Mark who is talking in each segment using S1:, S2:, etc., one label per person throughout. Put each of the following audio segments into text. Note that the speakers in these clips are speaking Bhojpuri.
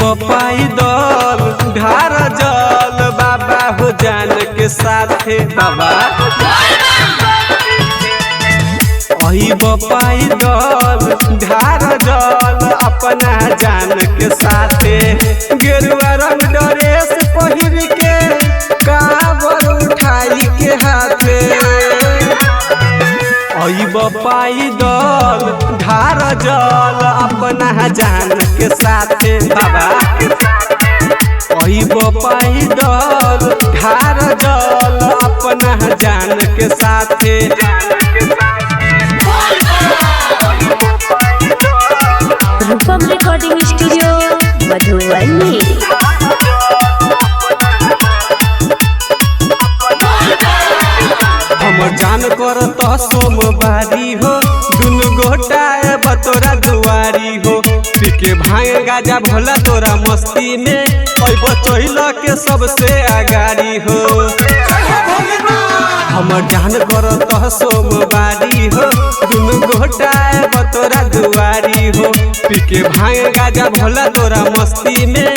S1: पैदल ढार जल बाबा हो जान के साथे बाबा पैदल ढार जल अपना जान के साथे गेरुआ रंग ड्रेस पहिर के कांवर उठाई के हाथे पैदल ढार जल अपना जान के साथे बाबा पैदल ढार जल अपना जान के साथे
S2: रूपम रिकॉर्डिंग स्टूडियो मधुबनी।
S1: हमर जान कर तो सोमवारी हो दुनु गोटा बतोरा दुआरी हो पीके भांग गाजा भोला तोरा मस्ती में चोहिल के सबसे आगारी हो हमर जान कर तो सोमवारी हो दुनु गोटा बतोरा दुआरी हो पीके भांग गाजा भोला तोरा मस्ती में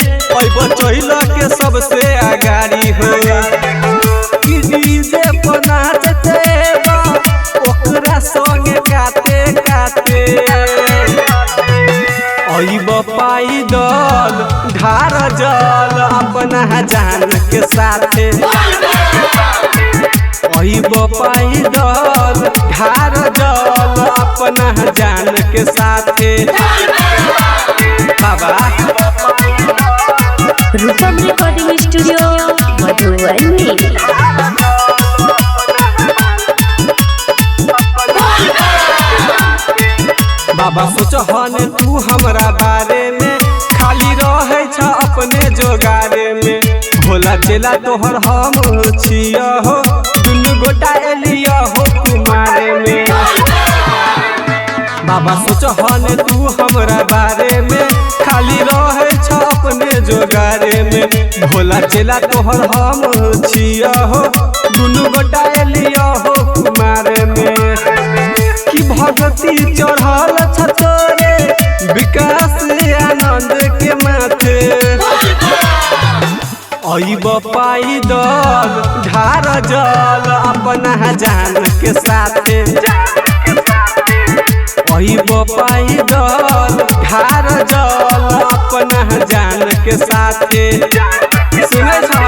S1: चोहिल के सबसे आगारी हो डीजे पर नाचते बा ओकरा संगे काते काते पैदल ढार जल अपना जान के साथे पैदल ढार जल अपना जान के साथे बाबा
S2: रूपम रिकॉर्डिंग स्टूडियो मधुबनी।
S1: बाबा सोचहन तू हमरा बारे में खाली रहे छ अपने जोगारे में भोला चेला तोहर हम छिया हो दुनु गोटा एलिया हो तुम्हारे में बाबा सोचहन तू हमरा बारे में खाली रहे छ अपने जोगारे में भोला चेला तोहर हम छिया हो दुनु गोटा एलिया हो तुम्हारे में कि भगती चढ़ल छतोरे विकास आनंद के माथे पैदल ढार जल अपना जान के साथे पैदल ढार जल अपना जान के साथे सुने छ